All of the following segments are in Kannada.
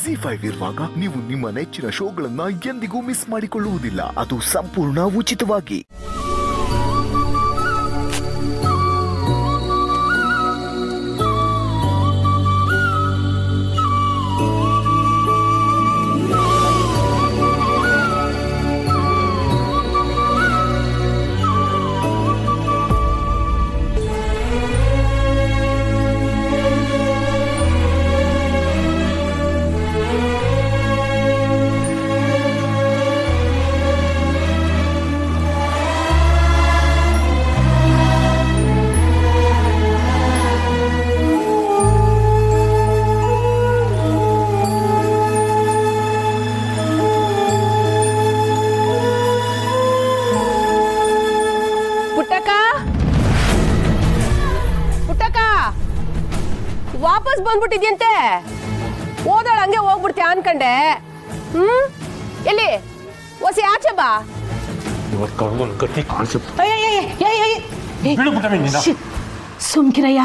ZEE5 ಇರುವಾಗ ನೀವು ನಿಮ್ಮ ನೆಚ್ಚಿನ ಶೋಗಳನ್ನ ಎಂದಿಗೂ ಮಿಸ್ ಮಾಡಿಕೊಳ್ಳುವುದಿಲ್ಲ. ಅದು ಸಂಪೂರ್ಣ ಉಚಿತವಾಗಿ. ವಾಪಸ್ ಬಂದ್ಬಿಟ್ಟಿದ್ಯಂತೆ. ಓದಾಳ ಹಂಗೆ ಹೋಗ್ಬಿಡ್ತೀಯ ಅನ್ಕಂಡೆ. ಎಲ್ಲಿ ಹೊಸಿ ಆಚೆ ಬಾ. ಸುಮ್ಕಿರಯ್ಯ,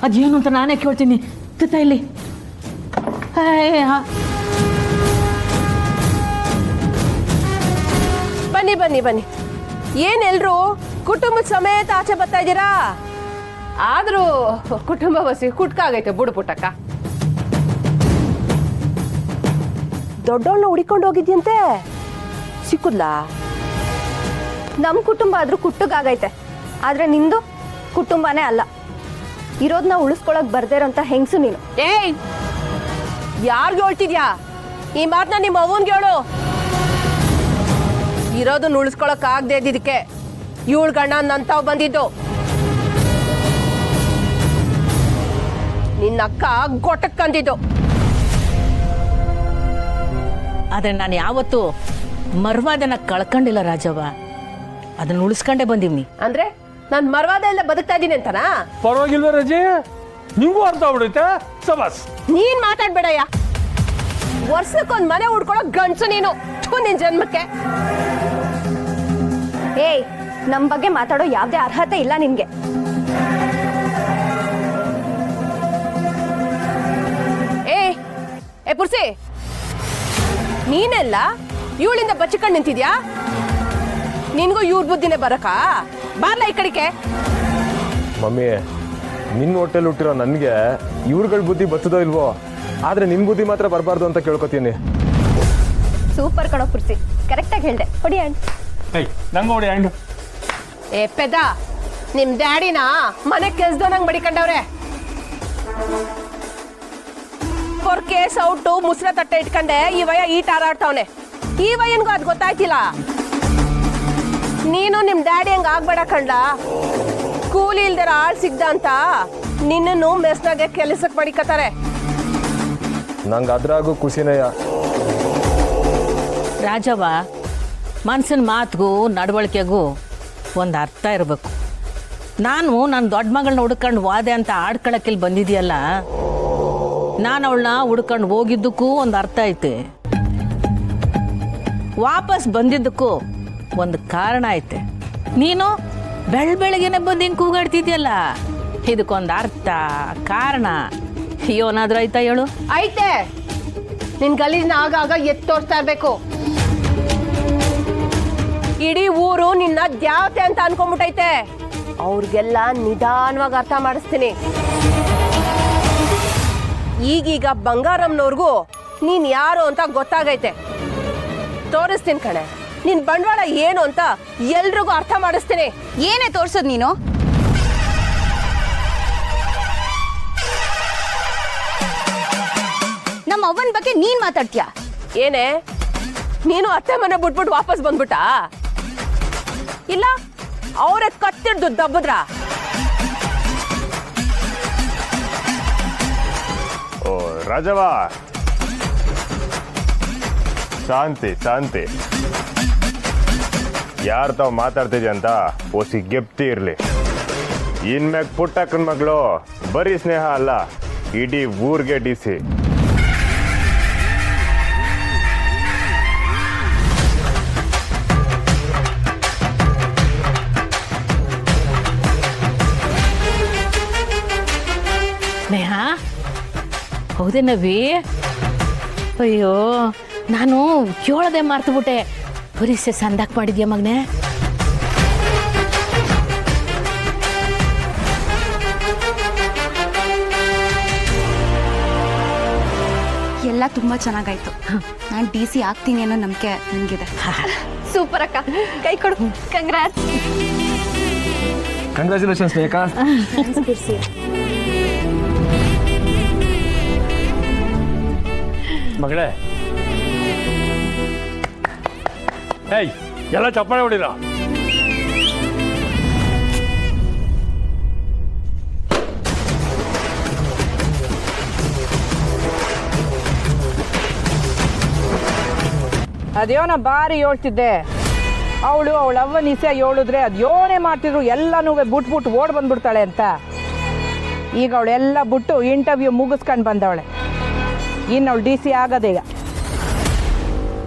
ಅದೇನು ಅಂತ ನಾನೇ ಕೇಳ್ತೀನಿ. ತಿತ್ತ ಇಲ್ಲಿ ಬನ್ನಿ ಬನ್ನಿ ಬನ್ನಿ. ಏನೆಲ್ರು ಕುಟುಂಬದ ಸಮೇತ ಆಚೆ ಬರ್ತಾ ಇದ್ದೀರಾ? ಆದ್ರೂ ಕುಟುಂಬ ಬಸಿ ಕುಟ್ಕಾಗೈತೆ ಬಿಡು ಪುಟ್ಟಕ್ಕ. ದೊಡ್ಡವಳನ್ನ ಹುಡಿಕೊಂಡು ಹೋಗಿದ್ಯಂತೆ, ಸಿಕ್ಕುದ್ಲಾ? ನಮ್ಮ ಕುಟುಂಬ ಆದ್ರೂ ಕುಟ್ಟಗಾಗೈತೆ, ಆದ್ರೆ ನಿಂದು ಕುಟುಂಬನೇ ಅಲ್ಲ. ಇರೋದನ್ನ ಉಳಿಸ್ಕೊಳಕ್ ಬರ್ದೇ ಇರೋಂಥ ಹೆಂಗ್ಸು ನೀನು. ಏಯ್, ಯಾರ್ಗೆ ಹೇಳ್ತಿದ್ಯಾ ಈ ಮಾತನ್ನ? ನಿಮ್ಮ ಅವ್ವನ್ಗೆ ಹೇಳು. ಇರೋದನ್ನ ಉಳಿಸ್ಕೊಳಕ್ ಆಗದೆ ಇದ್ದಿದ್ದಕ್ಕೆ ಇವಳು ಗಂಡ ನಂತಾವ್ ಬಂದಿದ್ದು. ನಿನ್ನಕ್ಕ ಗೊಟ್ಟಕ್ಕಂದಿದ್ದು. ಆದ್ರೆ ನಾನು ಯಾವತ್ತೂ ಮರ್ವಾದನ ಕಳ್ಕೊಂಡಿಲ್ಲ ರಾಜವ್ವ, ಅದನ್ನ ಉಳಿಸ್ಕೊಂಡೇ ಬಂದೀವ್ನಿ. ಅಂದ್ರೆ ನಾನ್ ಮರ್ವಾದ ಎಲ್ಲ ಬದುಕ್ತಾ ಇದ್ದೀನಿ ಅಂತನಾ? ಪರವಾಗಿಲ್ವ ರಜೆ, ನಿಂಗೂ ಅರ್ಥ ಆಗ್ಬಿಡುತ್ತೆ. ಸಬಾಸ್, ನೀನ್ ಮಾತಾಡ್ಬೇಡಯ್ಯ. ವರ್ಷಕ್ಕೊಂದ್ ಮನೆ ಉಡ್ಕೊಳೋ ಗಂಡ್ಸು ನೀನು. ನಿನ್ ಜನ್ಮಕ್ಕೆ. ಏಯ್, ನಮ್ ಬಗ್ಗೆ ಮಾತಾಡೋ ಯಾವ್ದೇ ಅರ್ಹತೆ ಇಲ್ಲ ನಿನ್ಗೆ. ಏ ಪುರ್ಸಿ, ನೀನೆಲ್ಲ ಇವಳಿಂದ ಬಚ್ಚಿಕೊಂಡು ನಿಂತಿದ್ಯಾ? ನಿನ್ಗೂ ಇವ್ರ ಬುದ್ಧಿನೇ ಬರಕಾ? ಬಾರ್ಲ ಈ ಕಡಿಕೆ. ಮಮ್ಮಿ, ನಿನ್ನ ಹೋಟೆಲ್ ಹುಟ್ಟಿರೋ ನನಗೆ ಇವ್ರುಗಳ ಬುದ್ಧಿ ಬರ್ತದೋ ಇಲ್ವೋ, ಆದ್ರೆ ನಿನ್ ಬುದ್ಧಿ ಮಾತ್ರ ಬರಬಾರ್ದು ಅಂತ ಕೇಳ್ಕೊತೀನಿ. ಸೂಪರ್ ಕಣೋ ಪುರ್ಸಿ, ಕರೆಕ್ಟಾಗಿ ಹೇಳ್ದೆ. ಹೊಡಿ ಆಂಡ್. ನಂಗೆ ಹೊಡಿ ಆಂಡ್. ಏ ಪೆದ್ದ, ನಿಮ್ ಡ್ಯಾಡಿನ ಮನೆ ಕೆಲ್ಸದವನಂಗ್ ಬಡಿಕೊಂಡವ್ರೆ. ಪೊರ್ಕೆ ಸೌಟು ಮುಸ್ರ ತಟ್ಟೆ ಇಟ್ಕೊಂಡೆ ಈ ವಯ ಈಟ್ ಹಾರಾಡ್ತಾವನೆ. ಈ ವಯನ್ಗೂ ಅದ್ ಗೊತ್ತಾಯ್ತಿಲ್ಲ. ನೀನು ನಿಮ್ ಡ್ಯಾಡಿ ಹಂಗ ಆಗ್ಬೇಡ ಕಂಡ. ಕೂಲಿ ಇಲ್ದರ ಆಳ್ ಸಿಗ್ದ ಅಂತ ನಿನ್ನನ್ನು ಮೆಸ್ನಾಗೆ ಕೆಲಸಕ್ಕೆ ಮಡಿಕತಾರೆ. ನಂಗೆ ಅದ್ರಾಗೂ ಖುಷಿನಯ್ಯ. ರಾಜವ್ವ, ಮನ್ಸಿನ ಮಾತಿಗೂ ನಡವಳಿಕೆಗೂ ಒಂದು ಅರ್ಥ ಇರಬೇಕು. ನಾನು ನನ್ನ ದೊಡ್ಡ ಮಗಳನ್ನ ಹುಡ್ಕೊಂಡು ವಾದೆ ಅಂತ ಆಡ್ಕೊಳಕ್ಕಿಲ್ಲಿ ಬಂದಿದೆಯಲ್ಲ, ನಾನು ಅವಳನ್ನ ಹುಡ್ಕೊಂಡು ಹೋಗಿದ್ದಕ್ಕೂ ಒಂದು ಅರ್ಥ ಐತೆ, ವಾಪಸ್ ಬಂದಿದ್ದಕ್ಕೂ ಒಂದು ಕಾರಣ ಐತೆ. ನೀನು ಬೆಳಗ್ಗೆನೆ ಬಂದು ಹಿಂಗೆ ಕೂಗಾಡ್ತಿದ್ಯಲ್ಲ, ಇದಕ್ಕೊಂದು ಅರ್ಥ ಕಾರಣ ಏನಾದ್ರೂ ಆಯ್ತಾ ಹೇಳು? ಐತೆ. ನಿನ್ ಗಲೀಜ್ನ ಆಗಾಗ ಎತ್ತೋರ್ಸ್ತಾ ಇರ್ಬೇಕು. ಇಡೀ ಊರು ನಿನ್ನ ದ್ಯಾವತೆ ಅಂತ ಅನ್ಕೊಂಡ್ಬಿಟ್ಟೈತೆ. ಅವ್ರಿಗೆಲ್ಲ ನಿಧಾನವಾಗಿ ಅರ್ಥ ಮಾಡಿಸ್ತೀನಿ. ಈಗೀಗ ಬಂಗಾರಮ್ನವ್ರಿಗೂ ನೀನ್ ಯಾರು ಅಂತ ಗೊತ್ತಾಗೈತೆ. ತೋರಿಸ್ತೀನಿ ಕಣೆ, ನಿನ್ ಬಂಡವಾಳ ಏನು ಅಂತ ಎಲ್ರಿಗೂ ಅರ್ಥ ಮಾಡಿಸ್ತೀನಿ. ಏನೇ ತೋರ್ಸೋದ್ ನೀನು? ನಮ್ಮ ಅವ್ವನ ಬಗ್ಗೆ ನೀನ್ ಮಾತಾಡ್ತೀಯ? ಏನೇ, ನೀನು ಅತ್ತೆ ಮನೆ ಬಿಟ್ಬಿಟ್ಟು ವಾಪಸ್ ಬಂದ್ಬಿಟ್ಟ? ಇಲ್ಲ ಅವರೇ ಕತ್ತಿಡ್ದು ದಬ್ಬದ್ರ? ಓ ರಾಜವ್ವ, ಶಾಂತಿ ಶಾಂತಿ. ಯಾರು ತಾವು ಮಾತಾಡ್ತಿದ್ಯ ಅಂತ ಓಸಿ ಗೆಪ್ತಿ ಇರ್ಲಿ. ಇನ್ಮ್ಯಾಗ ಪುಟ್ಟಕ್ಕನ ಮಗಳು ಬರೀ ಸ್ನೇಹ ಅಲ್ಲ, ಇಡೀ ಊರ್ಗೆ ಡಿಸಿ. ಸ್ನೇಹ, ಹೌದೇನವಿ? ಅಯ್ಯೋ ನಾನು ಕೇಳದೆ ಮರ್ತುಬಿಟ್ಟೆ. ಪರೀಕ್ಷೆ ಸಂದಾಕ್ ಮಾಡಿದ್ಯಾ ಮಗನೇ? ಎಲ್ಲ ತುಂಬ ಚೆನ್ನಾಗಾಯ್ತು. ನಾನು DC ಆಗ್ತೀನಿ ಅನ್ನೋ ನಂಬಿಕೆ ನನಗಿದೆ. ಸೂಪರ್ ಅಕ್ಕ, ಕೈ ಕೊಡು. ಕಂಗ್ರಾಟ್ಸ್. ಕಂಗ್ರ್ಯಾಚುಲೇಷನ್ಸ್ ರೇಖಾ. ಮಗಳೇ, ಏಯ್ ಎಲ್ಲ ಚಪ್ಪಾಳೆ ಹೊಡಿರ. ಅದೇನೋ ಬಾರಿ ಹೇಳ್ತಿದ್ದೆ, ಅವಳು ಅವಳವ್ವ ನಿಸೆ ಹೇಳಿದ್ರೆ ಅದು ಯೋನೇ ಮಾಡ್ತಿದ್ರು ಎಲ್ಲನೂ ಬಿಟ್ಬಿಟ್ಟು ಓಡ್ ಬಂದ್ಬಿಡ್ತಾಳೆ ಅಂತ. ಈಗ ಅವಳೆಲ್ಲ ಬಿಟ್ಟು ಇಂಟರ್ವ್ಯೂ ಮುಗಿಸ್ಕೊಂಡು ಬಂದವಳೆ. ಇನ್ನು ಅವಳು DC ಆಗೋದೀಗ.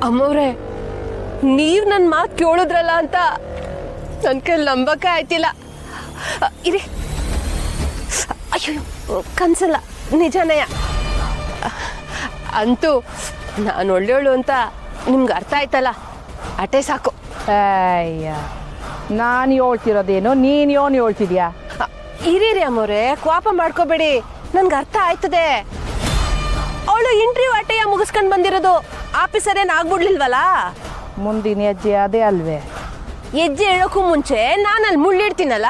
ಅಮ್ಮವ್ರೆ, ನೀವು ನನ್ನ ಮಾತು ಕೇಳಿದ್ರಲ್ಲ ಅಂತ ನನ್ನ ಕೈಲಿ ನಂಬಕ್ಕೆ ಆಯ್ತಿಲ್ಲ. ಇರಿ, ಅಯ್ಯೋ ಕನ್ಸಲ್ಲ, ನಿಜನಯ. ಅಂತೂ ನಾನು ಒಳ್ಳೆಯವಳು ಅಂತ ನಿಮ್ಗೆ ಅರ್ಥ ಆಯ್ತಲ್ಲ, ಅಟೇ ಸಾಕು. ಅಯ್ಯ, ನಾನು ಹೇಳ್ತಿರೋದೇನು, ನೀನು ಯೋನು ಹೇಳ್ತಿದ್ಯಾ? ಇರೀರಿ ಅಮ್ಮವ್ರೆ, ಕೋಪ ಮಾಡ್ಕೋಬೇಡಿ, ನನ್ಗೆ ಅರ್ಥ ಆಯ್ತದೆ. ಅವಳು ಇಂಟರ್ವ್ಯೂ ಅಟೆಯ ಮುಗಿಸ್ಕೊಂಡು ಬಂದಿರೋದು ಆಫೀಸರ್ ಏನು ಆಗ್ಬಿಡ್ಲಿಲ್ವಲ್ಲ? ಮುಂದಿನ ಹೆಜ್ಜೆ ಅದೇ ಅಲ್ವೇ? ಹೆಜ್ಜೆ ಹೇಳೋಕ್ಕೂ ಮುಂಚೆ ನಾನಲ್ಲಿ ಮುಳ್ಳಿಡ್ತೀನಲ್ಲ.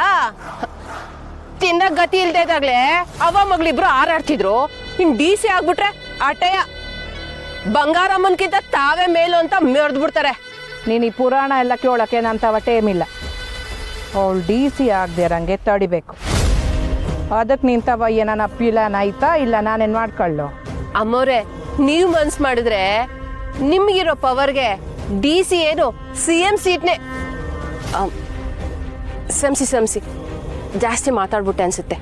ತಿನ್ನ ಗತಿ ಇಲ್ದೇ ಇದ್ದಾಗಲೇ ಅವ ಮಗಳಿಬ್ರು ಹಾರಾಡ್ತಿದ್ರು. ಇನ್ನು DC ಆಗ್ಬಿಟ್ರೆ ಅಟೆಯ ಬಂಗಾರಮ್ಮನ್ಕಿಂತ ತಾವೇ ಮೇಲು ಅಂತ ಮೆರೆದು ಬಿಡ್ತಾರೆ. ನೀನು ಈ ಪುರಾಣ ಎಲ್ಲ ಕೇಳೋಕೆ ನಂತವ ಟೈಮ್ ಇಲ್ಲ. ಅವಳು DC ಆಗದೆ ಇರಂಗೆ ತಡಿಬೇಕು. ಅದಕ್ಕೆ ನಿಂತವ ಏನಾನ ಪ್ಲಾನ್ ಆಯ್ತಾ ಇಲ್ಲ ನಾನೇನು ಮಾಡ್ಕೊಳ್ಳು? ಅಮ್ಮವ್ರೆ, ನೀವು ಮನ್ಸು ಮಾಡಿದ್ರೆ ನಿಮಗಿರೋ ಪವರ್ಗೆ DC ಏನು CM ಸೀಟ್ನೇ. ಸಂಸಿ ಜಾಸ್ತಿ ಮಾತಾಡ್ಬಿಟ್ಟೆ ಅನ್ಸುತ್ತೆ.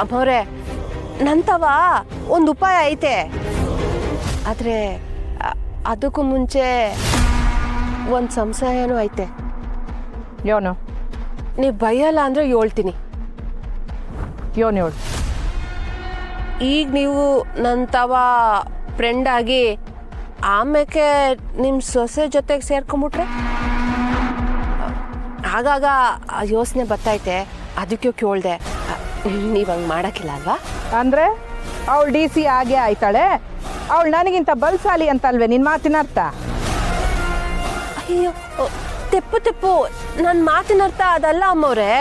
ಅಮ್ಮವ್ರೆ, ನಂತವ ಒಂದು ಉಪಾಯ ಐತೆ. ಆದರೆ ಅದಕ್ಕೂ ಮುಂಚೆ ಒಂದು ಸಂಶಯನೂ ಐತೆ. ಯೋನು ನೀವು ಭಯಲ್ಲ ಅಂದರೆ ಹೇಳ್ತೀನಿ. ಯೋನು ಹೇಳು. ಈಗ ನೀವು ನನ್ನ ತವ ಫ್ರೆಂಡ್ ಆಗಿ ಆಮೇಲೆ ನಿಮ್ಮ ಸೊಸೆ ಜೊತೆಗೆ ಸೇರ್ಕೊಂಬಿಟ್ರೆ ಆಗಾಗ ಯೋಚನೆ ಬರ್ತೈತೆ. ಅದಕ್ಕೆ ಕೇಳ್ದೆ, ನೀವು ಹಂಗೆ ಮಾಡೋಕ್ಕಿಲ್ಲ ಅಲ್ವಾ? ಅಂದರೆ ಅವಳು DC ಆಗೇ ಆಯ್ತಾಳೆ. ಅವಳು ನನಗಿಂತ ಬಲ್ಸಾಲಿ ಅಂತಲ್ವೇ ನಿನ್ನ ಮಾತಿನ ಅರ್ಥ? ಅಯ್ಯೋ, ತೆಪ್ಪು ನನ್ನ ಮಾತಿನ ಅರ್ಥ ಅದಲ್ಲ ಅಮ್ಮವ್ರೆ.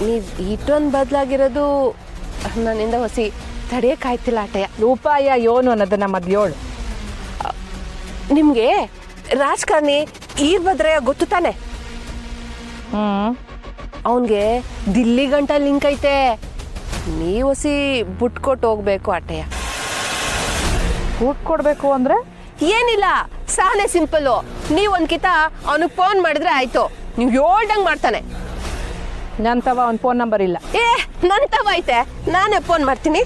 ನೀವು ಇಷ್ಟೊಂದು ಬದಲಾಗಿರೋದು ನನ್ನಿಂದ ಹೊಸಿ ತಡೆಯೋಕ್ಕಾಯ್ತಿಲ್ಲ ಅಟೆಯ. ಉಪಾಯ ಯೋನು ಅನ್ನೋದನ್ನ ಮೊದಲು. ನಿಮಗೆ ರಾಜಕಾರಣಿ ಈರ್ಭದ್ರಯ್ಯ ಗೊತ್ತು ತಾನೆ? ಅವನಿಗೆ ದಿಲ್ಲಿ ಗಂಟ ಲಿಂಕ್ ಐತೆ. ನೀವು ಹೊಸಿ ಬುಟ್ಕೊಟ್ಟು ಹೋಗ್ಬೇಕು ಅಟೆಯ. ಊಟ ಕೊಡಬೇಕು ಅಂದರೆ ಏನಿಲ್ಲ, ಸಾನೆ ಸಿಂಪಲ್ಲು. ನೀವು ಒಂದ್ಕಿತ ಅವನಿಗೆ ಫೋನ್ ಮಾಡಿದ್ರೆ ಆಯ್ತು. ನೀವು ಹೇಳ್ದಂಗೆ ಮಾಡ್ತಾನೆ. ನನ್ನ ತವ ಅವ್ನ ಫೋನ್ ನಂಬರ್ ಇಲ್ಲ. ನನ್ನ ತವ ಐತೆ, ನಾನೇ ಫೋನ್ ಮಾಡ್ತೀನಿ.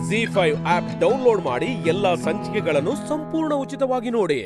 ZEE5 ಆಪ್ ಡೌನ್ಲೋಡ್ ಮಾಡಿ ಎಲ್ಲಾ ಸಂಚಿಕೆಗಳನ್ನು ಸಂಪೂರ್ಣ ಉಚಿತವಾಗಿ ನೋಡಿ.